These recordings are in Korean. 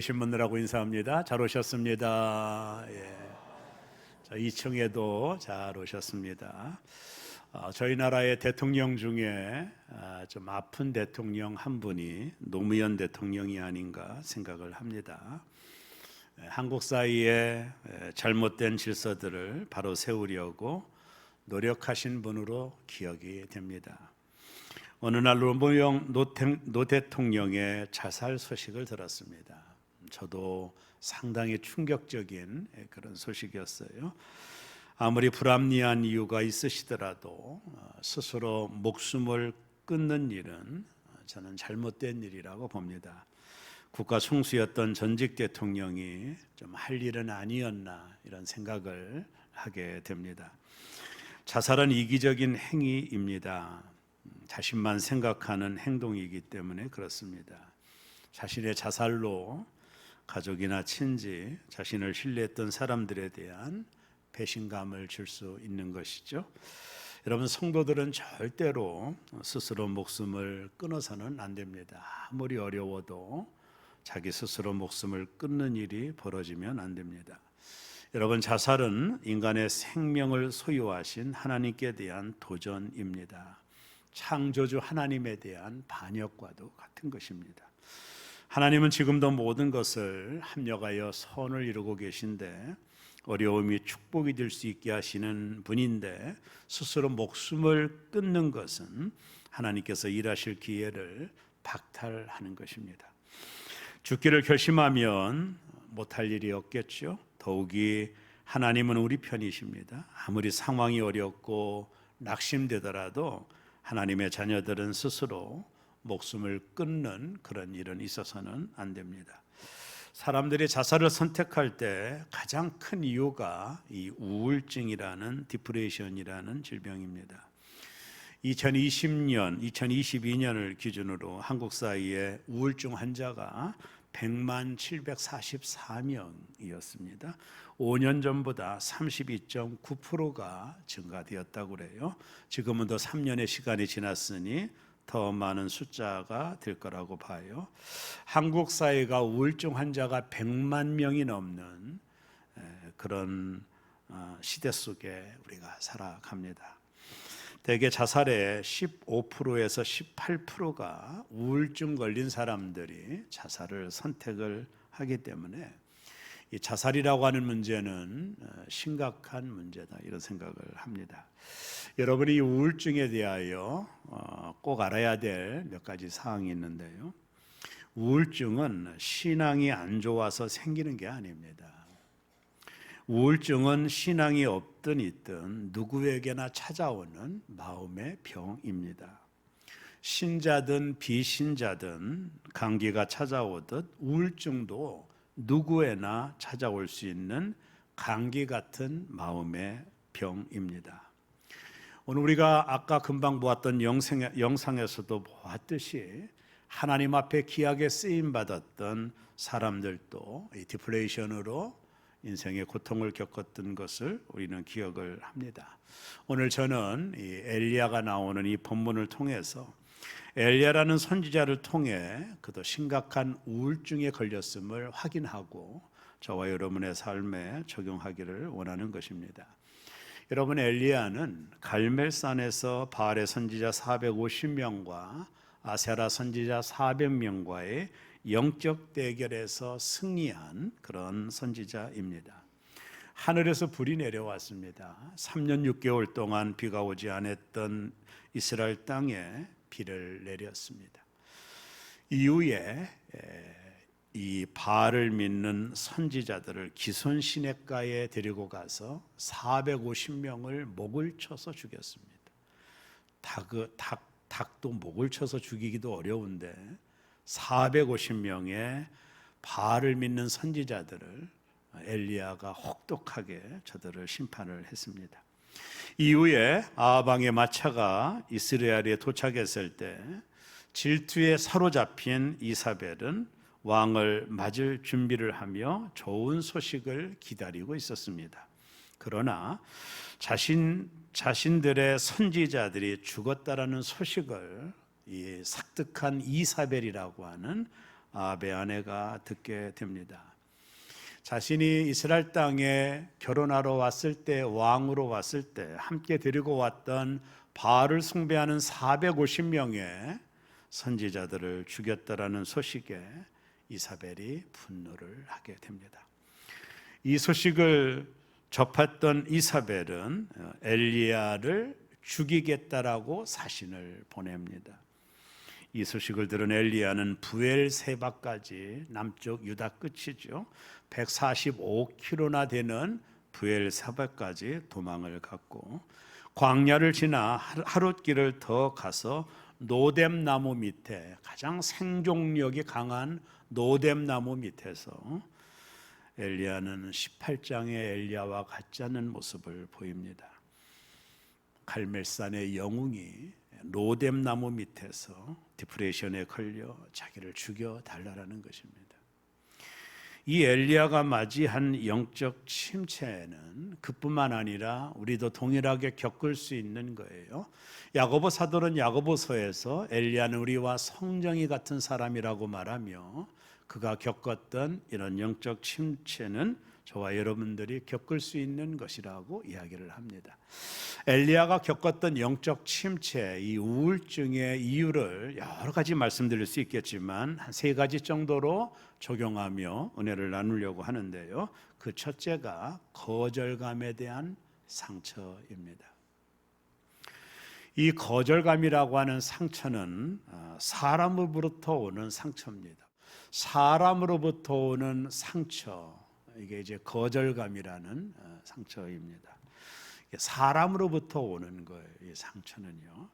오신 분들하고 인사합니다. 잘 오셨습니다. 예. 자, 2층에도 잘 오셨습니다. 저희 나라의 대통령 중에 좀 아픈 대통령 한 분이 노무현 대통령이 아닌가 생각을 합니다. 한국 사이에 잘못된 질서들을 바로 세우려고 노력하신 분으로 기억이 됩니다. 어느 날 노무현 노 대통령의 자살 소식을 들었습니다. 저도 상당히 충격적인 그런 소식이었어요. 아무리 불합리한 이유가 있으시더라도 스스로 목숨을 끊는 일은 저는 잘못된 일이라고 봅니다. 국가 총수였던 전직 대통령이 좀 할 일은 아니었나 이런 생각을 하게 됩니다. 자살은 이기적인 행위입니다. 자신만 생각하는 행동이기 때문에 그렇습니다. 자신의 자살로 가족이나 친지, 자신을 신뢰했던 사람들에 대한 배신감을 줄 수 있는 것이죠. 여러분, 성도들은 절대로 스스로 목숨을 끊어서는 안 됩니다. 아무리 어려워도 자기 스스로 목숨을 끊는 일이 벌어지면 안 됩니다. 여러분, 자살은 인간의 생명을 소유하신 하나님께 대한 도전입니다. 창조주 하나님에 대한 반역과도 같은 것입니다. 하나님은 지금도 모든 것을 합력하여 선을 이루고 계신데 어려움이 축복이 될 수 있게 하시는 분인데 스스로 목숨을 끊는 것은 하나님께서 일하실 기회를 박탈하는 것입니다. 죽기를 결심하면 못할 일이 없겠죠. 더욱이 하나님은 우리 편이십니다. 아무리 상황이 어렵고 낙심되더라도 하나님의 자녀들은 스스로 목숨을 끊는 그런 일은 있어서는 안 됩니다. 사람들이 자살을 선택할 때 가장 큰 이유가 이 우울증이라는 디프레션이라는 질병입니다. 2020년, 2022년을 기준으로 한국 사이에 우울증 환자가 100만 744명이었습니다. 5년 전보다 32.9%가 증가되었다고 그래요. 지금은 더 3년의 시간이 지났으니 더 많은 숫자가 될 거라고 봐요. 한국 사회가 우울증 환자가 100만 명이 넘는 그런 시대 속에 우리가 살아갑니다. 대개 자살의 15%에서 18%가 우울증 걸린 사람들이 자살을 선택을 하기 때문에 이 자살이라고 하는 문제는 심각한 문제다 이런 생각을 합니다. 여러분이 이 우울증에 대하여 꼭 알아야 될 몇 가지 사항이 있는데요. 우울증은 신앙이 안 좋아서 생기는 게 아닙니다. 우울증은 신앙이 없든 있든 누구에게나 찾아오는 마음의 병입니다. 신자든 비신자든 감기가 찾아오듯 우울증도 누구에나 찾아올 수 있는 감기 같은 마음의 병입니다. 오늘 우리가 아까 금방 보았던 영상에서도 보았듯이 하나님 앞에 귀하게 쓰임받았던 사람들도 이 디프레이션으로 인생의 고통을 겪었던 것을 우리는 기억을 합니다. 오늘 저는 이 엘리야가 나오는 이 본문을 통해서 엘리야라는 선지자를 통해 그도 심각한 우울증에 걸렸음을 확인하고 저와 여러분의 삶에 적용하기를 원하는 것입니다. 여러분, 엘리야는 갈멜산에서 바알의 선지자 450명과 아세라 선지자 400명과의 영적 대결에서 승리한 그런 선지자입니다. 하늘에서 불이 내려왔습니다. 3년 6개월 동안 비가 오지 않았던 이스라엘 땅에 비를 내렸습니다. 이후에 이 바알을 믿는 선지자들을 기손 시냇가에 데리고 가서 450명을 목을 쳐서 죽였습니다. 닭도 목을 쳐서 죽이기도 어려운데 450명의 바알을 믿는 선지자들을 엘리야가 혹독하게 저들을 심판을 했습니다. 이후에 아합 왕의 마차가 이스라엘에 도착했을 때 질투에 사로잡힌 이사벨은 왕을 맞을 준비를 하며 좋은 소식을 기다리고 있었습니다. 그러나 자신들의 선지자들이 죽었다라는 소식을 이 삭득한 이사벨이라고 하는 아합의 아내가 듣게 됩니다. 자신이 이스라엘 땅에 결혼하러 왔을 때, 왕으로 왔을 때 함께 데리고 왔던 바알을 숭배하는 450명의 선지자들을 죽였다라는 소식에 이사벨이 분노를 하게 됩니다. 이 소식을 접했던 이사벨은 엘리야를 죽이겠다라고 사신을 보냅니다. 이 소식을 들은 엘리야는 부엘세바까지, 남쪽 유다 끝이죠, 145km나 되는 부엘세바까지 도망을 갔고, 광야를 지나 하룻길을 더 가서 노뎀나무 밑에, 가장 생존력이 강한 노뎀나무 밑에서 엘리야는 18장의 엘리야와 같지 않은 모습을 보입니다. 갈멜산의 영웅이 노뎀나무 밑에서 디프레션에 걸려 자기를 죽여 달라라는 것입니다. 이 엘리야가 맞이한 영적 침체는 그뿐만 아니라 우리도 동일하게 겪을 수 있는 거예요. 야고보 사도는 야고보서에서 엘리야는 우리와 성정이 같은 사람이라고 말하며 그가 겪었던 이런 영적 침체는 저와 여러분들이 겪을 수 있는 것이라고 이야기를 합니다. 엘리야가 겪었던 영적 침체, 이 우울증의 이유를 여러 가지 말씀드릴 수 있겠지만 한 3가지 정도로 적용하며 은혜를 나누려고 하는데요. 그 첫째가 거절감에 대한 상처입니다. 이 거절감이라고 하는 상처는 사람으로부터 오는 상처입니다. 사람으로부터 오는 상처, 이게 이제 거절감이라는 상처입니다. 사람으로부터 오는 거예요, 이 상처는요.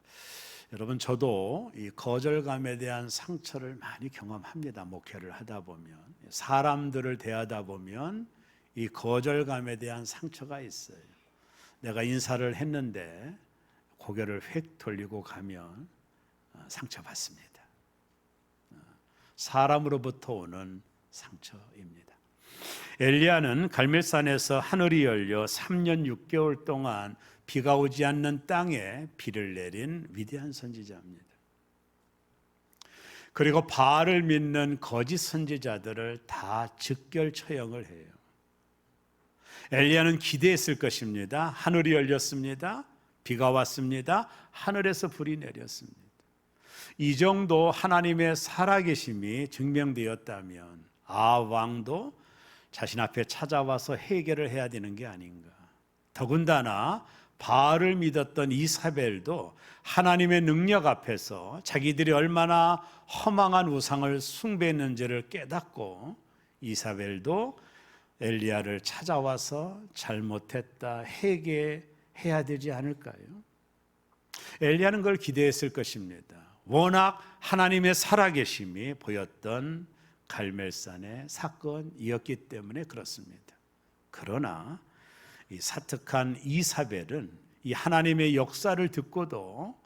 여러분, 저도 이 거절감에 대한 상처를 많이 경험합니다. 목회를 하다 보면, 사람들을 대하다 보면 이 거절감에 대한 상처가 있어요. 내가 인사를 했는데 고개를 휙 돌리고 가면 상처받습니다. 사람으로부터 오는 상처입니다. 엘리야는 갈멜산에서 하늘이 열려 3년 6개월 동안 비가 오지 않는 땅에 비를 내린 위대한 선지자입니다. 그리고 바알을 믿는 거짓 선지자들을 다 즉결 처형을 해요. 엘리야는 기대했을 것입니다. 하늘이 열렸습니다. 비가 왔습니다. 하늘에서 불이 내렸습니다. 이 정도 하나님의 살아계심이 증명되었다면 왕도 자신 앞에 찾아와서 해결을 해야 되는 게 아닌가. 더군다나 바알을 믿었던 이사벨도 하나님의 능력 앞에서 자기들이 얼마나 허망한 우상을 숭배했는지를 깨닫고 이사벨도 엘리야를 찾아와서 잘못했다 회개해야 되지 않을까요? 엘리야는 그걸 기대했을 것입니다. 워낙 하나님의 살아계심이 보였던 갈멜산의 사건이었기 때문에 그렇습니다. 그러나 이 사특한 이사벨은 이 하나님의 역사를 듣고도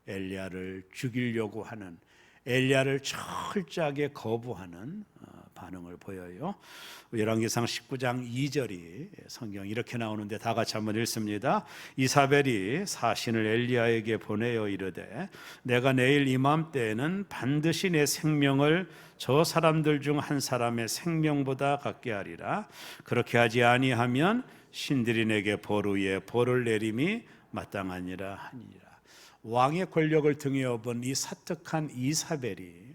엘리야를 죽이려고 하는, 엘리야를 철저하게 거부하는 반응을 보여요. 열왕기상 19장 2절이 성경 이렇게 나오는데 다 같이 한번 읽습니다. 이사벨이 사신을 엘리야에게 보내어 이르되 내가 내일 이맘때에는 반드시 내 생명을 저 사람들 중 한 사람의 생명보다 같게 하리라. 그렇게 하지 아니하면 신들이 내게 벌 위에 벌을 내림이 마땅하니라 하니라. 왕의 권력을 등에 업은 이 사특한 이사벨이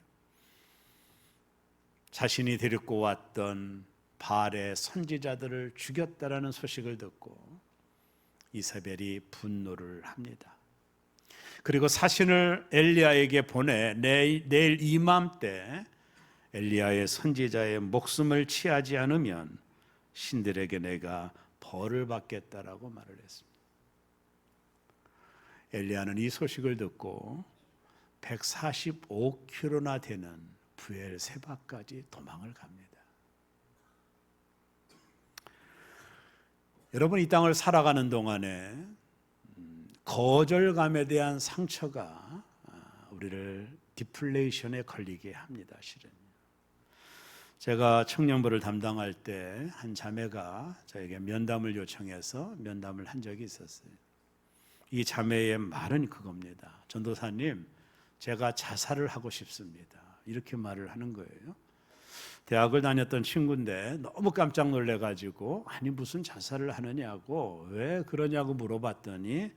자신이 데리고 왔던 바알의 선지자들을 죽였다라는 소식을 듣고 이사벨이 분노를 합니다. 그리고 사신을 엘리야에게 보내 내일 이맘때 엘리야의 선지자의 목숨을 취하지 않으면 신들에게 내가 벌을 받겠다라고 말을 했습니다. 엘리야는 이 소식을 듣고 145km나 되는 부엘세바까지 도망을 갑니다. 여러분, 이 땅을 살아가는 동안에 거절감에 대한 상처가 우리를 디플레이션에 걸리게 합니다. 실은 제가 청년부를 담당할 때 한 자매가 저에게 면담을 요청해서 면담을 한 적이 있었어요. 이 자매의 말은 그겁니다. 전도사님, 제가 자살을 하고 싶습니다. 이렇게 말을 하는 거예요. 대학을 다녔던 친구인데 너무 깜짝 놀래가지고 아니 무슨 자살을 하느냐고 왜 그러냐고 물어봤더니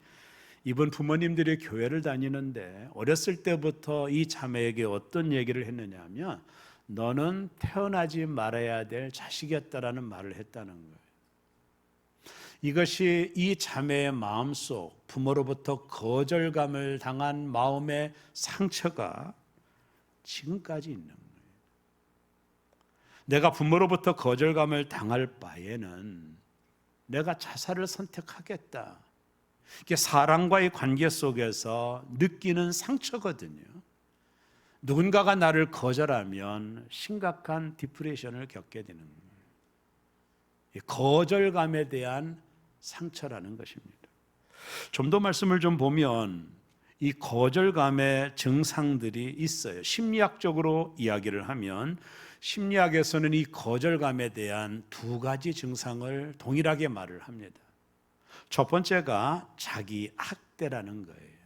이번 부모님들이 교회를 다니는데 어렸을 때부터 이 자매에게 어떤 얘기를 했느냐면 너는 태어나지 말아야 될 자식이었다라는 말을 했다는 거예요. 이것이 이 자매의 마음속 부모로부터 거절감을 당한 마음의 상처가 지금까지 있는 거예요. 내가 부모로부터 거절감을 당할 바에는 내가 자살을 선택하겠다. 이게 사람과의 관계 속에서 느끼는 상처거든요. 누군가가 나를 거절하면 심각한 디프레션을 겪게 되는 거예요. 거절감에 대한 상처라는 것입니다. 좀 더 말씀을 좀 보면 이 거절감의 증상들이 있어요. 심리학적으로 이야기를 하면 심리학에서는 이 거절감에 대한 두 가지 증상을 동일하게 말을 합니다. 첫 번째가 자기 학대라는 거예요.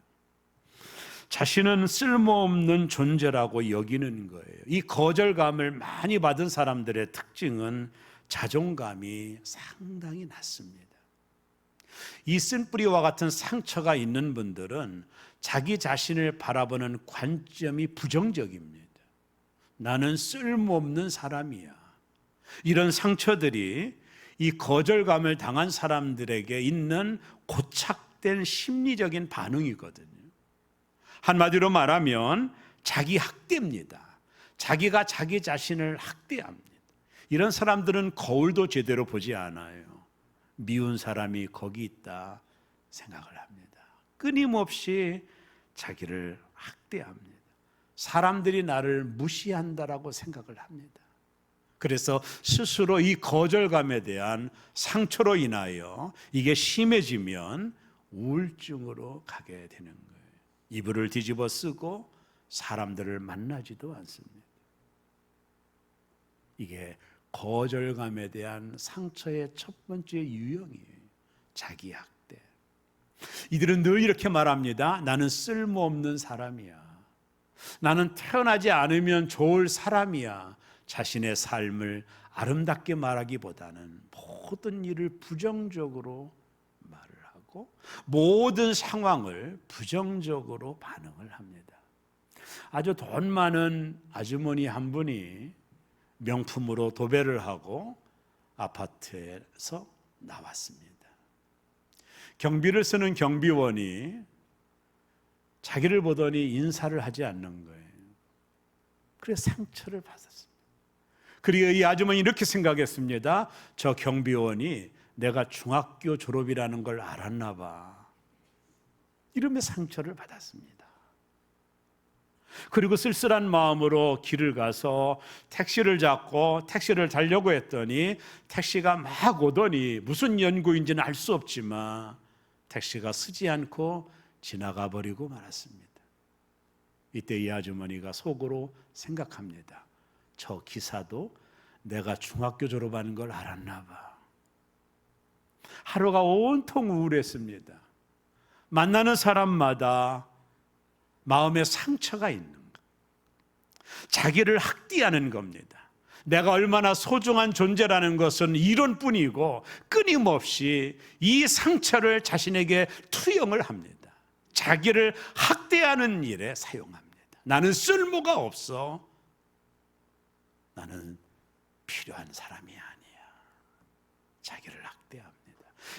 자신은 쓸모없는 존재라고 여기는 거예요. 이 거절감을 많이 받은 사람들의 특징은 자존감이 상당히 낮습니다. 이 쓴뿌리와 같은 상처가 있는 분들은 자기 자신을 바라보는 관점이 부정적입니다. 나는 쓸모없는 사람이야. 이런 상처들이 이 거절감을 당한 사람들에게 있는 고착된 심리적인 반응이거든요. 한마디로 말하면 자기 학대입니다. 자기가 자기 자신을 학대합니다. 이런 사람들은 거울도 제대로 보지 않아요. 미운 사람이 거기 있다 생각을 합니다. 끊임없이 자기를 학대합니다. 사람들이 나를 무시한다라고 생각을 합니다. 그래서 스스로 이 거절감에 대한 상처로 인하여 이게 심해지면 우울증으로 가게 되는 거예요. 이불을 뒤집어 쓰고 사람들을 만나지도 않습니다. 이게 거절감에 대한 상처의 첫 번째 유형이에요. 자기 학대. 이들은 늘 이렇게 말합니다. 나는 쓸모없는 사람이야. 나는 태어나지 않으면 좋을 사람이야. 자신의 삶을 아름답게 말하기보다는 모든 일을 부정적으로 말을 하고 모든 상황을 부정적으로 반응을 합니다. 아주 돈 많은 아주머니 한 분이 명품으로 도배를 하고 아파트에서 나왔습니다. 경비를 쓰는 경비원이 자기를 보더니 인사를 하지 않는 거예요. 그래서 상처를 받았습니다. 그리고 이 아주머니 이렇게 생각했습니다. 저 경비원이 내가 중학교 졸업이라는 걸 알았나 봐. 이러며 상처를 받았습니다. 그리고 쓸쓸한 마음으로 길을 가서 택시를 잡고 택시를 타려고 했더니 택시가 막 오더니 무슨 연구인지는 알 수 없지만 택시가 서지 않고 지나가 버리고 말았습니다. 이때 이 아주머니가 속으로 생각합니다. 저 기사도 내가 중학교 졸업하는 걸 알았나 봐. 하루가 온통 우울했습니다. 만나는 사람마다 마음에 상처가 있는 것. 자기를 학대하는 겁니다. 내가 얼마나 소중한 존재라는 것은 이론뿐이고 끊임없이 이 상처를 자신에게 투영을 합니다. 자기를 학대하는 일에 사용합니다. 나는 쓸모가 없어. 나는 필요한 사람이 아니야. 자기를 학대합니다.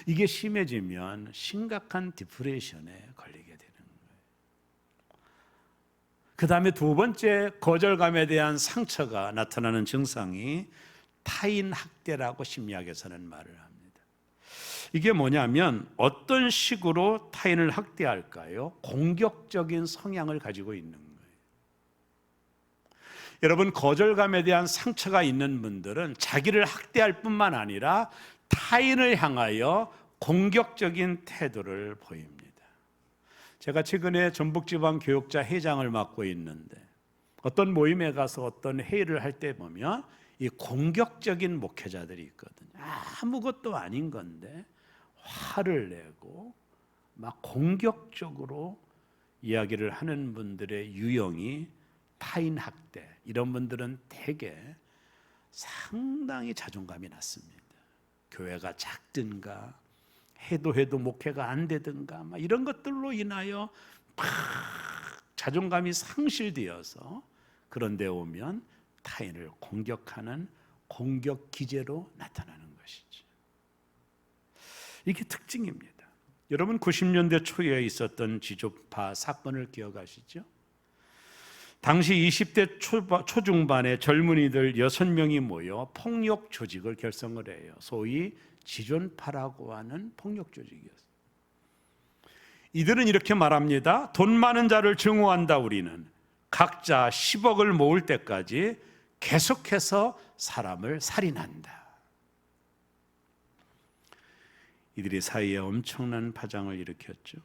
이게 심해지면 심각한 디프레션에 걸리게 되는 거예요. 그 다음에 두 번째 거절감에 대한 상처가 나타나는 증상이 타인 학대라고 심리학에서는 말을 합니다. 이게 뭐냐면 어떤 식으로 타인을 학대할까요? 공격적인 성향을 가지고 있는 거예요. 여러분, 거절감에 대한 상처가 있는 분들은 자기를 학대할 뿐만 아니라 타인을 향하여 공격적인 태도를 보입니다. 제가 최근에 전북지방교육자 회장을 맡고 있는데 어떤 모임에 가서 어떤 회의를 할 때 보면 이 공격적인 목회자들이 있거든요. 아무것도 아닌 건데 화를 내고 막 공격적으로 이야기를 하는 분들의 유형이 타인 학대. 이런 분들은 대개 상당히 자존감이 낮습니다. 교회가 작든가 해도 목회가 안 되든가 이런 것들로 인하여 막 자존감이 상실되어서 그런 데 오면 타인을 공격하는 공격 기제로 나타나는 것이죠. 이게 특징입니다. 여러분 90년대 초에 있었던 지조파 사건을 기억하시죠? 당시 20대 초중반의 젊은이들 6명이 모여 폭력 조직을 결성을 해요. 소위 지존파라고 하는 폭력 조직이었어요. 이들은 이렇게 말합니다. 돈 많은 자를 증오한다. 우리는 각자 10억을 모을 때까지 계속해서 사람을 살인한다. 이들이 사이에 엄청난 파장을 일으켰죠.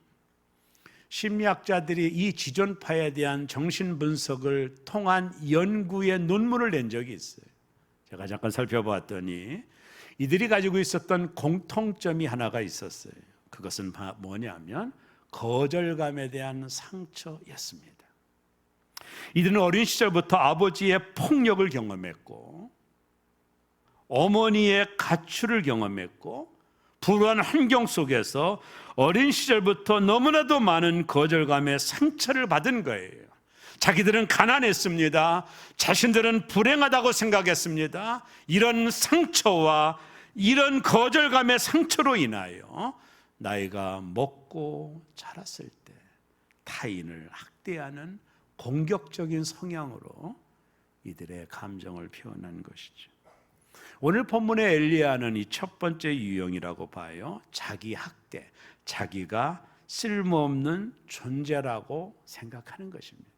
심리학자들이 이 지존파에 대한 정신분석을 통한 연구에 논문을 낸 적이 있어요. 제가 잠깐 살펴봤더니 이들이 가지고 있었던 공통점이 하나가 있었어요. 그것은 뭐냐면 거절감에 대한 상처였습니다. 이들은 어린 시절부터 아버지의 폭력을 경험했고 어머니의 가출을 경험했고 불우한 환경 속에서 어린 시절부터 너무나도 많은 거절감의 상처를 받은 거예요. 자기들은 가난했습니다. 자신들은 불행하다고 생각했습니다. 이런 상처와 이런 거절감의 상처로 인하여 나이가 먹고 자랐을 때 타인을 학대하는 공격적인 성향으로 이들의 감정을 표현한 것이죠. 오늘 본문의 엘리야는 이 첫 번째 유형이라고 봐요. 자기 학대, 자기가 쓸모없는 존재라고 생각하는 것입니다.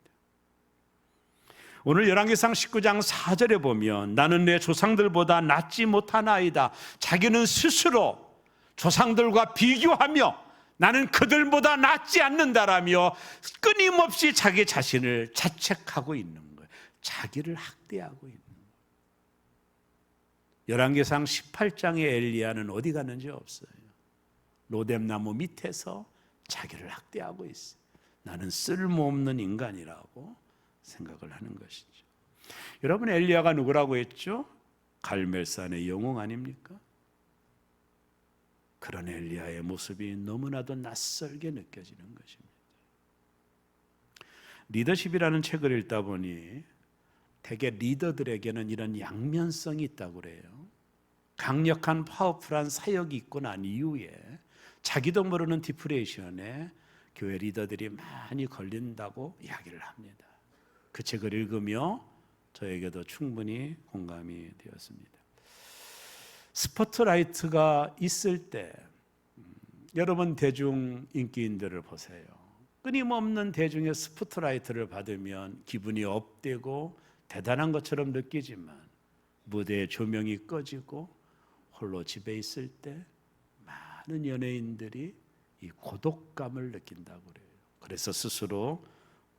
오늘 열왕기상 19장 4절에 보면 나는 내 조상들보다 낫지 못하나이다. 자기는 스스로 조상들과 비교하며 나는 그들보다 낫지 않는다라며 끊임없이 자기 자신을 자책하고 있는 거예요. 자기를 학대하고 있는 거예요. 열왕기상 18장의 엘리야는 어디 갔는지 없어요. 로뎀나무 밑에서 자기를 학대하고 있어요. 나는 쓸모없는 인간이라고 생각을 하는 것이죠. 여러분, 엘리야가 누구라고 했죠? 갈멜산의 영웅 아닙니까? 그런 엘리야의 모습이 너무나도 낯설게 느껴지는 것입니다. 리더십이라는 책을 읽다 보니 대개 리더들에게는 이런 양면성이 있다고 그래요. 강력한 파워풀한 사역이 있고 난 이후에 자기도 모르는 디프레션에 교회 리더들이 많이 걸린다고 이야기를 합니다. 그 책을 읽으며 저에게도 충분히 공감이 되었습니다. 스포트라이트가 있을 때 여러분 대중 인기인들을 보세요. 끊임없는 대중의 스포트라이트를 받으면 기분이 업되고 대단한 것처럼 느끼지만 무대의 조명이 꺼지고 홀로 집에 있을 때 많은 연예인들이 이 고독감을 느낀다고 그래요. 그래서 스스로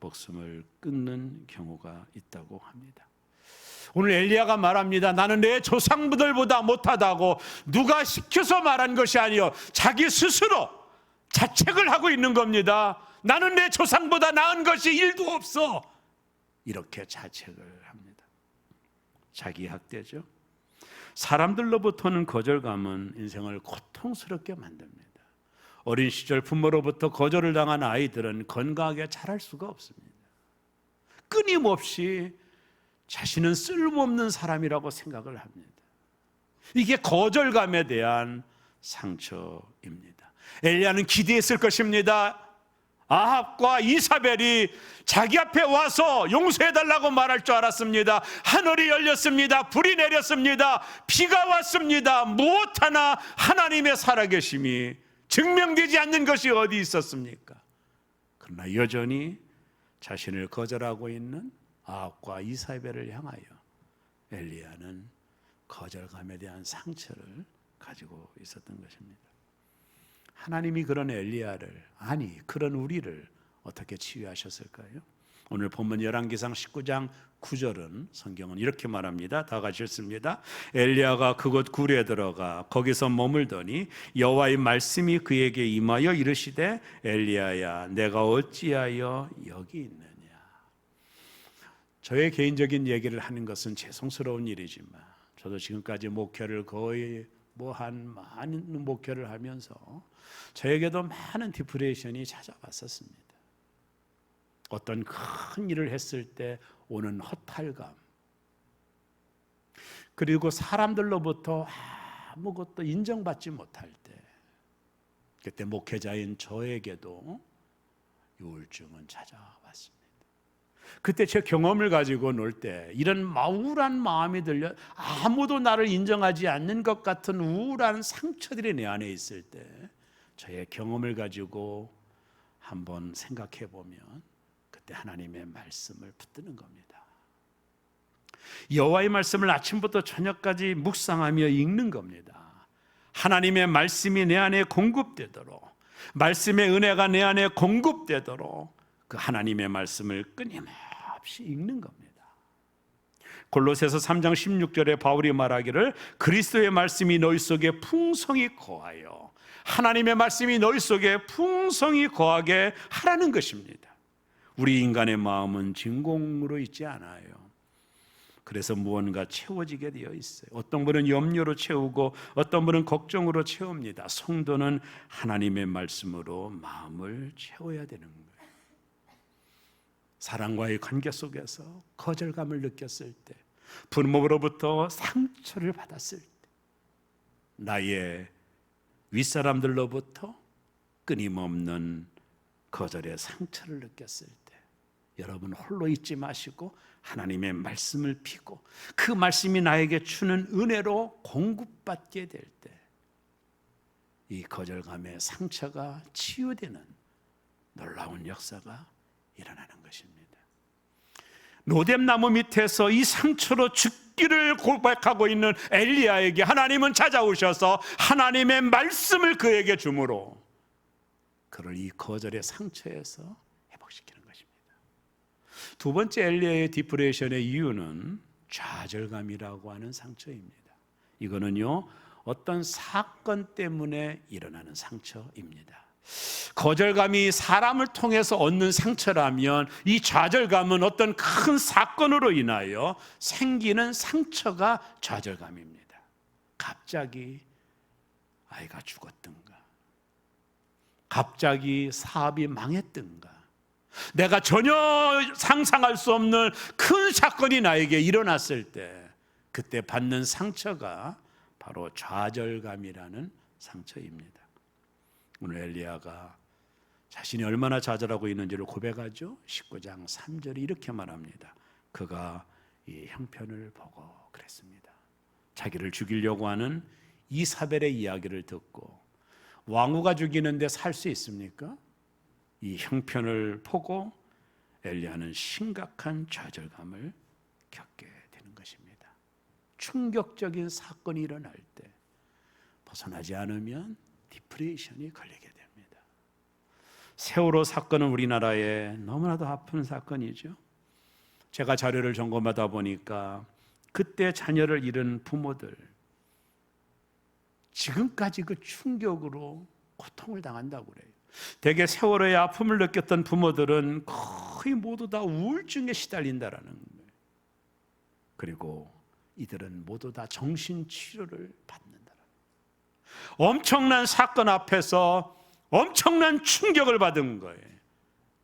목숨을 끊는 경우가 있다고 합니다. 오늘 엘리야가 말합니다. 나는 내 조상들보다 못하다고 누가 시켜서 말한 것이 아니요 자기 스스로 자책을 하고 있는 겁니다. 나는 내 조상보다 나은 것이 일도 없어. 이렇게 자책을 합니다. 자기 학대죠. 사람들로부터는 거절감은 인생을 고통스럽게 만듭니다. 어린 시절 부모로부터 거절을 당한 아이들은 건강하게 자랄 수가 없습니다. 끊임없이 자신은 쓸모없는 사람이라고 생각을 합니다. 이게 거절감에 대한 상처입니다. 엘리야는 기대했을 것입니다. 아합과 이사벨이 자기 앞에 와서 용서해달라고 말할 줄 알았습니다. 하늘이 열렸습니다. 불이 내렸습니다. 비가 왔습니다. 무엇 하나 하나님의 살아계심이 증명되지 않는 것이 어디 있었습니까? 그러나 여전히 자신을 거절하고 있는 아합과 이사벨을 향하여 엘리야는 거절감에 대한 상처를 가지고 있었던 것입니다. 하나님이 그런 엘리야를, 아니 그런 우리를 어떻게 치유하셨을까요? 오늘 본문 열왕기상 19장 9절은 성경은 이렇게 말합니다. 다 같이 읽습니다. 엘리야가 그곳 굴에 들어가 거기서 머물더니 여호와의 말씀이 그에게 임하여 이르시되 엘리야야 내가 어찌하여 여기 있느냐. 저의 개인적인 얘기를 하는 것은 죄송스러운 일이지만 저도 지금까지 목회를 거의 많은 목회를 하면서 저에게도 많은 디프레션이 찾아왔었습니다. 어떤 큰 일을 했을 때 오는 허탈감, 그리고 사람들로부터 아무것도 인정받지 못할 때, 그때 목회자인 저에게도 우울증은 찾아왔습니다. 그때 제 경험을 가지고 놀 때 이런 우울한 마음이 들려 아무도 나를 인정하지 않는 것 같은 우울한 상처들이 내 안에 있을 때 저의 경험을 가지고 한번 생각해 보면 그때 하나님의 말씀을 붙드는 겁니다. 여호와의 말씀을 아침부터 저녁까지 묵상하며 읽는 겁니다. 하나님의 말씀이 내 안에 공급되도록, 말씀의 은혜가 내 안에 공급되도록 그 하나님의 말씀을 끊임없이 읽는 겁니다. 골로새서 3장 16절에 바울이 말하기를 그리스도의 말씀이 너희 속에 풍성히 거하여 하나님의 말씀이 너희 속에 풍성히 거하게 하라는 것입니다. 우리 인간의 마음은 진공으로 있지 않아요. 그래서 무언가 채워지게 되어 있어요. 어떤 분은 염려로 채우고 어떤 분은 걱정으로 채웁니다. 성도는 하나님의 말씀으로 마음을 채워야 되는 거예요. 사랑과의 관계 속에서 거절감을 느꼈을 때, 부모로부터 상처를 받았을 때, 나의 윗사람들로부터 끊임없는 거절의 상처를 느꼈을 때, 여러분 홀로 있지 마시고 하나님의 말씀을 피고 그 말씀이 나에게 주는 은혜로 공급받게 될 때, 이 거절감의 상처가 치유되는 놀라운 역사가 일어나는 것입니다. 로뎀나무 밑에서 이 상처로 죽기를 고백하고 있는 엘리야에게 하나님은 찾아오셔서 하나님의 말씀을 그에게 주므로 그를 이 거절의 상처에서 회복시키는 것입니다. 두 번째 엘리야의 디프레션의 이유는 좌절감이라고 하는 상처입니다. 이거는요, 어떤 사건 때문에 일어나는 상처입니다. 거절감이 사람을 통해서 얻는 상처라면 이 좌절감은 어떤 큰 사건으로 인하여 생기는 상처가 좌절감입니다. 갑자기 아이가 죽었든가, 갑자기 사업이 망했든가, 내가 전혀 상상할 수 없는 큰 사건이 나에게 일어났을 때 그때 받는 상처가 바로 좌절감이라는 상처입니다. 오늘 엘리야가 자신이 얼마나 좌절하고 있는지를 고백하죠. 19장 3절이 이렇게 말합니다. 그가 이 형편을 보고 그랬습니다. 자기를 죽이려고 하는 이사벨의 이야기를 듣고, 왕후가 죽이는데 살 수 있습니까? 이 형편을 보고 엘리야는 심각한 좌절감을 겪게 되는 것입니다. 충격적인 사건이 일어날 때 벗어나지 않으면 디프레션이 걸리게 됩니다. 세월호 사건은 우리나라에 너무나도 아픈 사건이죠. 제가 자료를 점검하다 보니까 그때 자녀를 잃은 부모들, 지금까지 그 충격으로 고통을 당한다고 그래요. 대개 세월호의 아픔을 느꼈던 부모들은 거의 모두 다 우울증에 시달린다라는 거예요. 그리고 이들은 모두 다 정신치료를 받는다. 엄청난 사건 앞에서 엄청난 충격을 받은 거예요.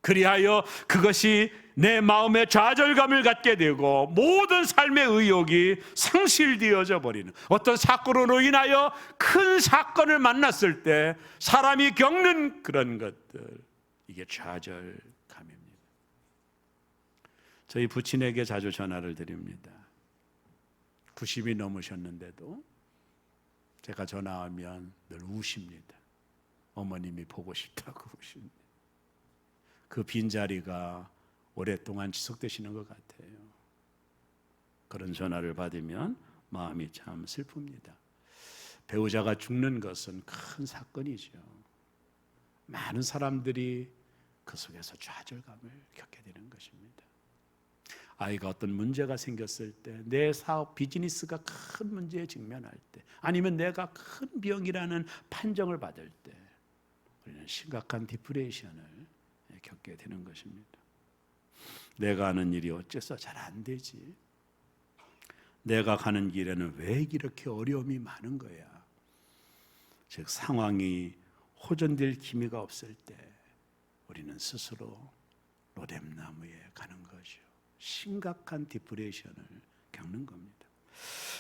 그리하여 그것이 내 마음에 좌절감을 갖게 되고 모든 삶의 의욕이 상실되어져 버리는, 어떤 사건으로 인하여 큰 사건을 만났을 때 사람이 겪는 그런 것들, 이게 좌절감입니다. 저희 부친에게 자주 전화를 드립니다. 90이 넘으셨는데도 제가 전화하면 늘 우십니다. 어머님이 보고 싶다고 우십니다. 그 빈자리가 오랫동안 지속되시는 것 같아요. 그런 전화를 받으면 마음이 참 슬픕니다. 배우자가 죽는 것은 큰 사건이죠. 많은 사람들이 그 속에서 좌절감을 겪게 되는 것입니다. 아이가 어떤 문제가 생겼을 때, 내 사업 비즈니스가 큰 문제에 직면할 때, 아니면 내가 큰 병이라는 판정을 받을 때 우리는 심각한 디프레션을 겪게 되는 것입니다. 내가 하는 일이 어째서 잘 안 되지? 내가 가는 길에는 왜 이렇게 어려움이 많은 거야? 즉 상황이 호전될 기미가 없을 때 우리는 스스로 로뎀나무에 가는 거죠. 심각한 디프레션을 겪는 겁니다.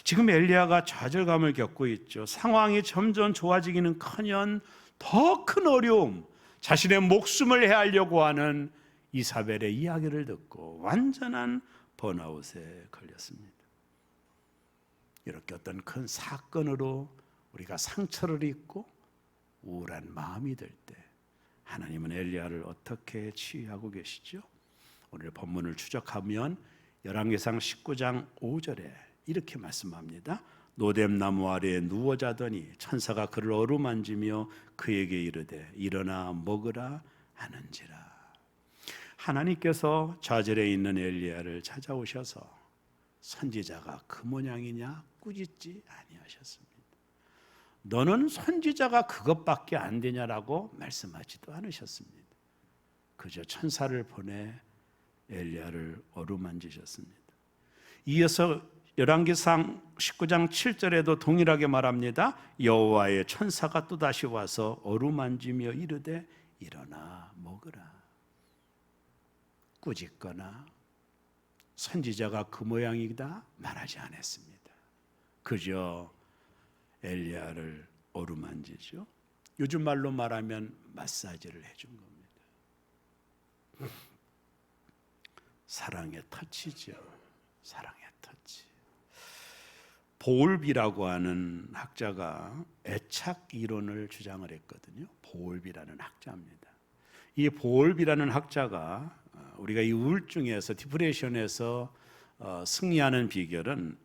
지금 엘리야가 좌절감을 겪고 있죠. 상황이 점점 좋아지기는커녕 더 큰 어려움, 자신의 목숨을 해하려고 하는 이사벨의 이야기를 듣고 완전한 번아웃에 걸렸습니다. 이렇게 어떤 큰 사건으로 우리가 상처를 입고 우울한 마음이 들 때 하나님은 엘리야를 어떻게 치유하고 계시죠? 오늘 본문을 추적하면 열왕기상 19장 5절에 이렇게 말씀합니다. 노뎀나무 아래에 누워 자더니 천사가 그를 어루만지며 그에게 이르되 일어나 먹으라 하는지라. 하나님께서 좌절에 있는 엘리야를 찾아오셔서 선지자가 그 모양이냐 꾸짖지 아니하셨습니다. 너는 선지자가 그것밖에 안 되냐라고 말씀하지도 않으셨습니다. 그저 천사를 보내 엘리야를 어루만지셨습니다. 이어서 열왕기상 19장 7절에도 동일하게 말합니다. 여호와의 천사가 또다시 와서 어루만지며 이르되 일어나 먹으라. 꾸짖거나 선지자가 그 모양이다 말하지 않았습니다. 그저 엘리야를 어루만지죠. 요즘 말로 말하면 마사지를 해준 겁니다. 사랑의 터치죠. 사랑의 터치. 보울비라고 하는 학자가 애착 이론을 주장을 했거든요. 보울비라는 학자입니다. 이 보울비라는 학자가 우리가 이 우울증에서 디프레션에서 승리하는 비결은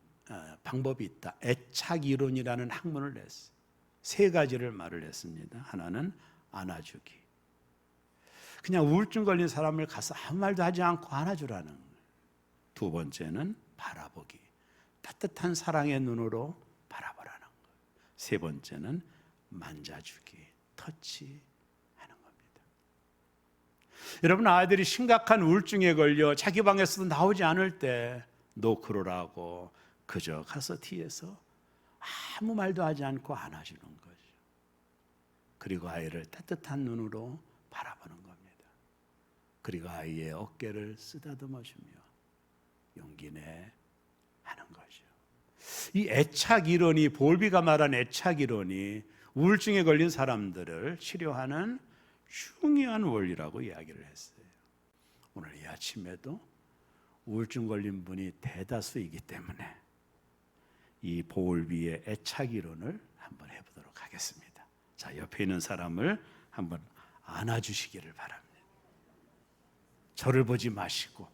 방법이 있다. 애착 이론이라는 학문을 냈어요. 세 가지를 말을 했습니다. 하나는 안아주기. 그냥 우울증 걸린 사람을 가서 아무 말도 하지 않고 안아주라는 거예요. 두 번째는 바라보기. 따뜻한 사랑의 눈으로 바라보라는 거예요. 세 번째는 만져주기, 터치하는 겁니다. 여러분, 아이들이 심각한 우울증에 걸려 자기 방에서도 나오지 않을 때 노크로라고 그저 가서 뒤에서 아무 말도 하지 않고 안아주는 거죠. 그리고 아이를 따뜻한 눈으로 바라보는 겁니다. 그리고 아이의 어깨를 쓰다듬어주며 용기 내 하는 거죠. 이 애착 이론이, 볼비가 말한 애착 이론이 우울증에 걸린 사람들을 치료하는 중요한 원리라고 이야기를 했어요. 오늘 이 아침에도 우울증 걸린 분이 대다수이기 때문에 이 보울비의 애착 이론을 한번 해보도록 하겠습니다. 자, 옆에 있는 사람을 한번 안아주시기를 바랍니다. 저를 보지 마시고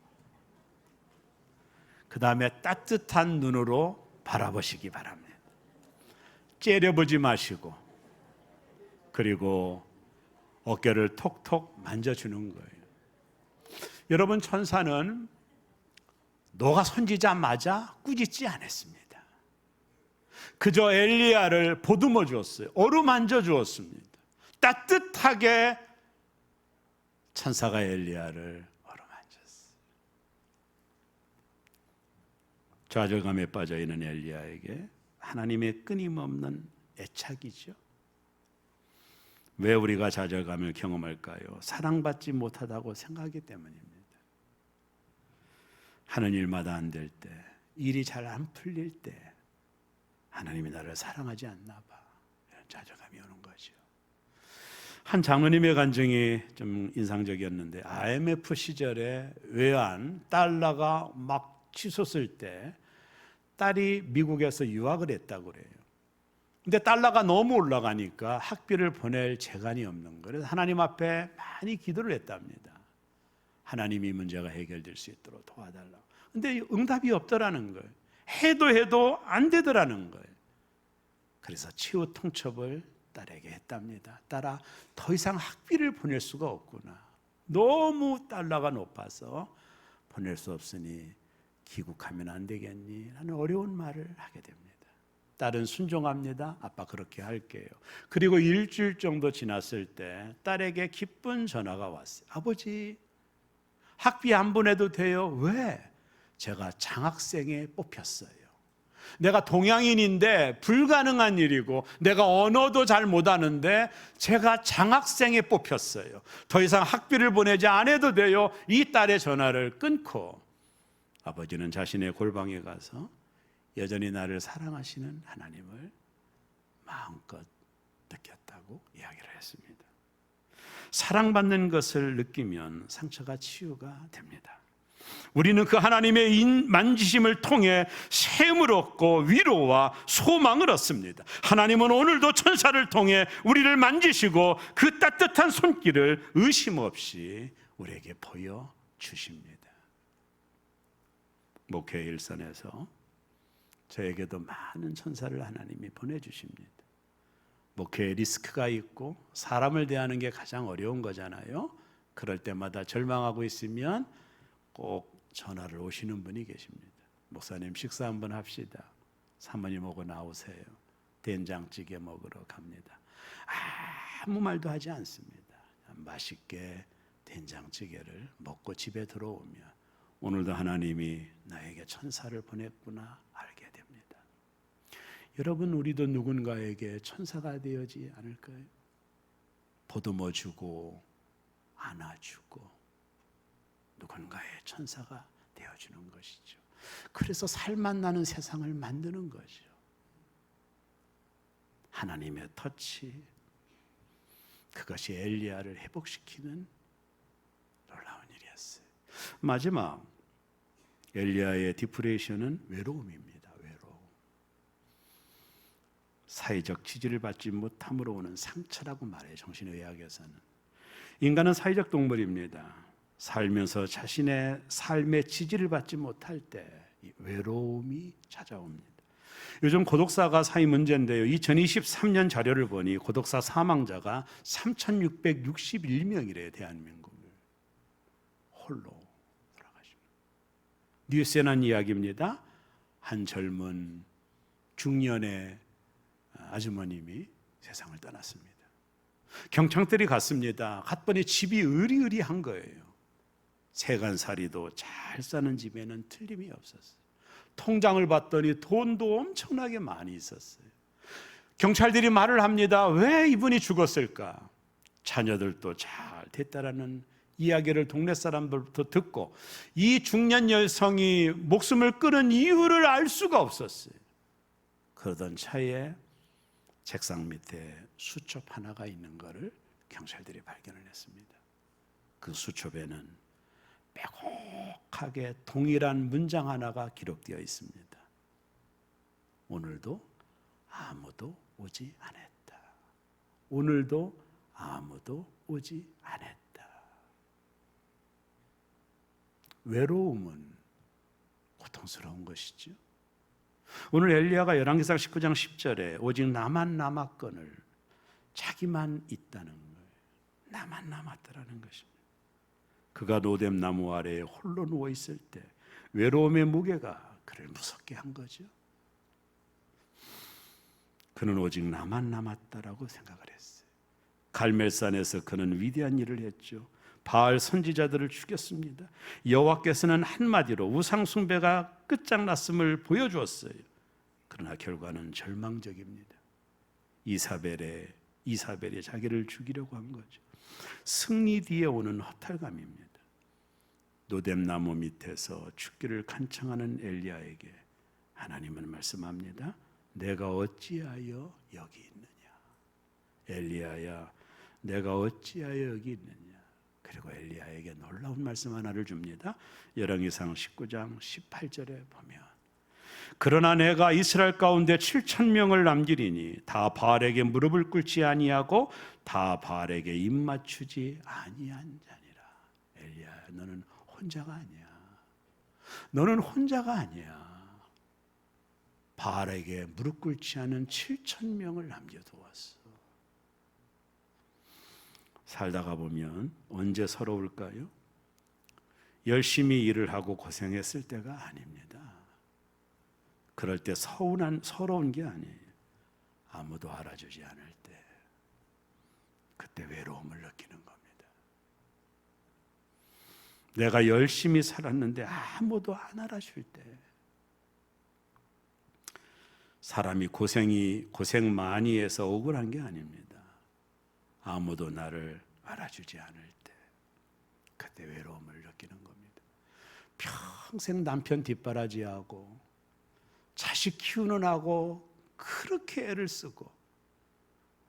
그 다음에 따뜻한 눈으로 바라보시기 바랍니다. 째려보지 마시고 그리고 어깨를 톡톡 만져주는 거예요. 여러분, 천사는 너가 선지자 맞아? 꾸짖지 않았습니다. 그저 엘리야를 보듬어 주었어요. 어루만져 주었습니다. 따뜻하게 천사가 엘리야를 어루만졌어요. 좌절감에 빠져 있는 엘리야에게 하나님의 끊임없는 애착이죠. 왜 우리가 좌절감을 경험할까요? 사랑받지 못하다고 생각하기 때문입니다. 하는 일마다 안 될 때, 일이 잘 안 풀릴 때 하나님이 나를 사랑하지 않나 봐. 이런 좌절감이 오는 거죠. 한 장로님의 간증이 좀 인상적이었는데 IMF 시절에 외환 달러가 막 치솟을 때 딸이 미국에서 유학을 했다고 그래요. 근데 달러가 너무 올라가니까 학비를 보낼 재간이 없는 거예요. 그래서 하나님 앞에 많이 기도를 했답니다. 하나님이 문제가 해결될 수 있도록 도와달라고. 근데 응답이 없더라는 거예요. 해도 안 되더라는 거예요. 그래서 치유 통첩을 딸에게 했답니다. 딸아, 더 이상 학비를 보낼 수가 없구나. 너무 달러가 높아서 보낼 수 없으니 귀국하면 안 되겠니? 하는 어려운 말을 하게 됩니다. 딸은 순종합니다. 아빠 그렇게 할게요. 그리고 일주일 정도 지났을 때 딸에게 기쁜 전화가 왔어요. 아버지, 학비 안 보내도 돼요. 왜? 제가 장학생에 뽑혔어요. 내가 동양인인데 불가능한 일이고 내가 언어도 잘 못하는데 제가 장학생에 뽑혔어요. 더 이상 학비를 보내지 않아도 돼요. 이 딸의 전화를 끊고 아버지는 자신의 골방에 가서 여전히 나를 사랑하시는 하나님을 마음껏 느꼈다고 이야기를 했습니다. 사랑받는 것을 느끼면 상처가 치유가 됩니다. 우리는 그 하나님의 만지심을 통해 샘을 얻고 위로와 소망을 얻습니다. 하나님은 오늘도 천사를 통해 우리를 만지시고 그 따뜻한 손길을 의심 없이 우리에게 보여주십니다. 목회 일선에서 저에게도 많은 천사를 하나님이 보내주십니다. 목회에 리스크가 있고 사람을 대하는 게 가장 어려운 거잖아요. 그럴 때마다 절망하고 있으면 꼭 전화를 오시는 분이 계십니다. 목사님 식사 한번 합시다. 사모님 오고 나오세요. 된장찌개 먹으러 갑니다. 아무 말도 하지 않습니다. 맛있게 된장찌개를 먹고 집에 들어오면 오늘도 하나님이 나에게 천사를 보냈구나 알게 됩니다. 여러분, 우리도 누군가에게 천사가 되어지 않을까요? 보듬어 주고 안아주고 누군가의 천사가 되어주는 것이죠. 그래서 살맛 나는 세상을 만드는 거죠. 하나님의 터치, 그것이 엘리야를 회복시키는 놀라운 일이었어요. 마지막 엘리야의 디프레션은 외로움입니다. 사회적 지지를 받지 못함으로 오는 상처라고 말해요. 정신의학에서는. 인간은 사회적 동물입니다. 살면서 자신의 삶의 지지를 받지 못할 때 외로움이 찾아옵니다. 요즘 고독사가 사회 문제인데요. 2023년 자료를 보니 고독사 사망자가 3,661명이래요. 대한민국을. 홀로 돌아가십니다. 뉴스에 난 이야기입니다. 한 젊은 중년의 아주머님이 세상을 떠났습니다. 경찰들이 갔습니다. 갔더니 집이 으리으리한 거예요. 세간살이도 잘 사는 집에는 틀림이 없었어요. 통장을 봤더니 돈도 엄청나게 많이 있었어요. 경찰들이 말을 합니다. 왜 이분이 죽었을까? 자녀들도 잘 됐다라는 이야기를 동네 사람들부터 듣고 이 중년 여성이 목숨을 끊은 이유를 알 수가 없었어요. 그러던 차에 책상 밑에 수첩 하나가 있는 것을 경찰들이 발견을 했습니다. 그 수첩에는 빼곡하게 동일한 문장 하나가 기록되어 있습니다. 오늘도 아무도 오지 않았다. 오늘도 아무도 오지 않았다. 외로움은 고통스러운 것이죠. 오늘 엘리야가 열왕기상 19장 10절에 오직 나만 남았거늘 자기만 있다는 거예요. 나만 남았다라는 것입니다. 그가 노뎀 나무 아래에 홀로 누워 있을 때 외로움의 무게가 그를 무섭게 한 거죠. 그는 오직 나만 남았다라고 생각을 했어요. 갈멜산에서 그는 위대한 일을 했죠. 바알 선지자들을 죽였습니다. 여호와께서는 한마디로 우상 숭배가 끝장났음을 보여주었어요. 그러나 결과는 절망적입니다. 이사벨이 자기를 죽이려고 한 거죠. 승리 뒤에 오는 허탈감입니다. 노뎀 나무 밑에서 죽기를 간청하는 엘리야에게 하나님은 말씀합니다. 내가 어찌하여 여기 있느냐? 엘리야야, 내가 어찌하여 여기 있느냐? 그리고 엘리야에게 놀라운 말씀 하나를 줍니다. 열왕기상 19장 18절에 보면 그러나 내가 이스라엘 가운데 7,000명을 남기리니 다 바알에게 무릎을 꿇지 아니하고 다 바알에게 입맞추지 아니한 자니라. 엘리야, 너는 혼자가 아니야. 너는 혼자가 아니야. 바알에게 무릎 꿇지 않은 7,000명을 남겨두었어. 살다가 보면 언제 서러울까요? 열심히 일을 하고 고생했을 때가 아닙니다. 그럴 때 서러운 게 아니에요. 아무도 알아주지 않을 때, 그때 외로움을 느끼는 겁니다. 내가 열심히 살았는데 아무도 안 알아줄 때, 사람이 고생 많이 해서 억울한 게 아닙니다. 아무도 나를 알아주지 않을 때, 그때 외로움을 느끼는 겁니다. 평생 남편 뒷바라지하고 자식 키우는 하고 그렇게 애를 쓰고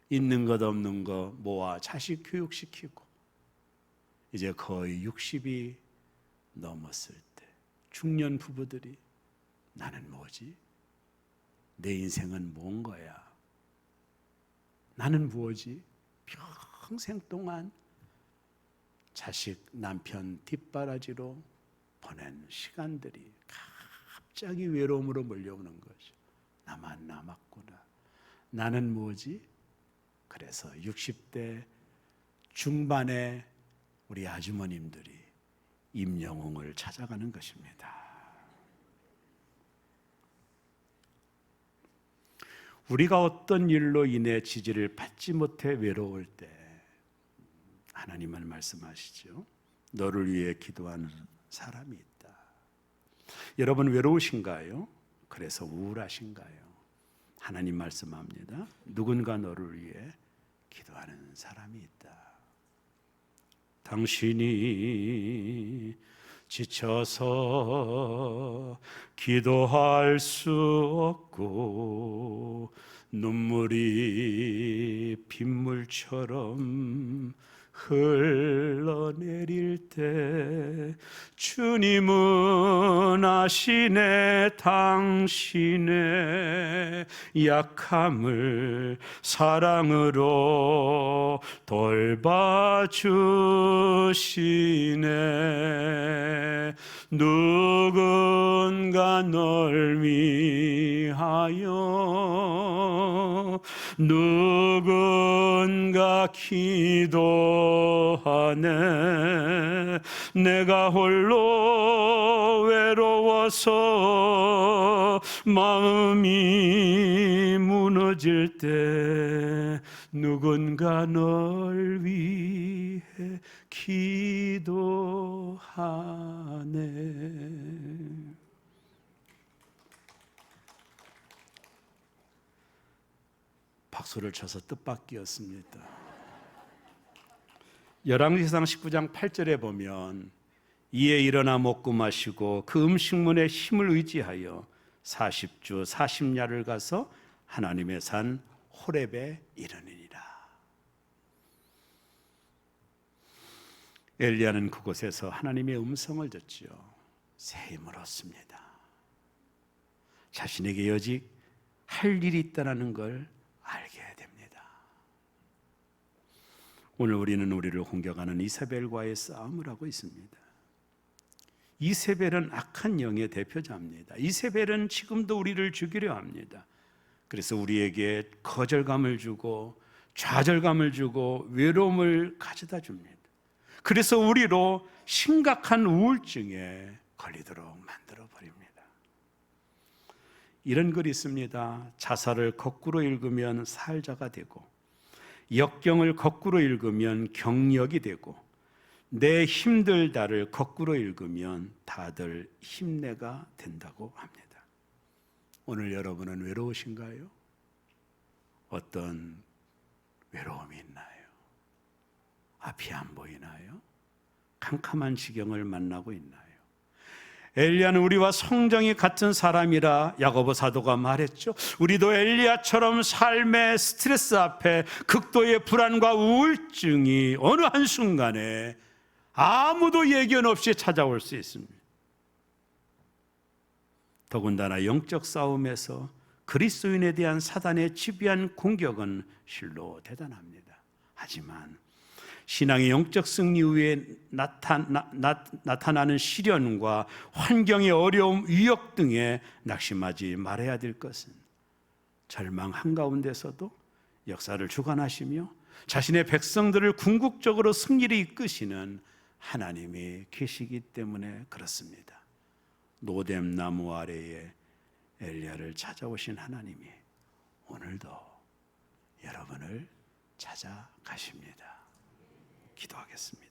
있는 것 없는 것 모아 자식 교육시키고 이제 거의 60이 넘었을 때 중년 부부들이 나는 뭐지? 내 인생은 뭔 거야? 나는 뭐지? 평생 동안 자식, 남편 뒷바라지로 보낸 시간들이 갑자기 외로움으로 몰려오는 것이 나만 남았구나. 나는 뭐지? 그래서 60대 중반에 우리 아주머님들이 임영웅을 찾아가는 것입니다. 우리가 어떤 일로 인해 지지를 받지 못해 외로울 때 하나님은 말씀하시죠. 너를 위해 기도하는 사람이 있다. 여러분 외로우신가요? 그래서 우울하신가요? 하나님 말씀합니다. 누군가 너를 위해 기도하는 사람이 있다. 당신이 지쳐서 기도할 수 없고 눈물이 빗물처럼 흘러내릴 때 주님은 아시네 당신의 약함을 사랑으로 돌봐주시네. 누군가 널 위하여 누군가 기도하네. 내가 홀로 외로워서 마음이 무너질 때 누군가 널 위해 기도하네. 박수를 쳐서 뜻밖이었습니다. 열왕기상 19장 8절에 보면 이에 일어나 먹고 마시고 그 음식물에 힘을 의지하여 40주 40야를 가서 하나님의 산 호렙에 이르니라. 엘리야는 그곳에서 하나님의 음성을 듣지요. 새 힘을 얻습니다. 자신에게 여직 할 일이 있다는 걸 알게 됩니다. 오늘 우리는 우리를 공격하는 이세벨과의 싸움을 하고 있습니다. 이세벨은 악한 영의 대표자입니다. 이세벨은 지금도 우리를 죽이려 합니다. 그래서 우리에게 거절감을 주고 좌절감을 주고 외로움을 가져다 줍니다. 그래서 우리로 심각한 우울증에 걸리도록 만들어 버립니다. 이런 글이 있습니다. 자살을 거꾸로 읽으면 살자가 되고 역경을 거꾸로 읽으면 경력이 되고 내 힘들다를 거꾸로 읽으면 다들 힘내가 된다고 합니다. 오늘 여러분은 외로우신가요? 어떤 외로움이 있나요? 앞이 안 보이나요? 캄캄한 지경을 만나고 있나요? 엘리야는 우리와 성정이 같은 사람이라 야고보 사도가 말했죠. 우리도 엘리야처럼 삶의 스트레스 앞에 극도의 불안과 우울증이 어느 한순간에 아무도 예견 없이 찾아올 수 있습니다. 더군다나 영적 싸움에서 그리스도인에 대한 사단의 집요한 공격은 실로 대단합니다. 하지만 신앙의 영적 승리 후에 나타나는 시련과 환경의 어려움, 위협 등에 낙심하지 말아야 될 것은 절망 한가운데서도 역사를 주관하시며 자신의 백성들을 궁극적으로 승리를 이끄시는 하나님이 계시기 때문에 그렇습니다. 노뎀 나무 아래에 엘리야를 찾아오신 하나님이 오늘도 여러분을 찾아가십니다. 기도하겠습니다.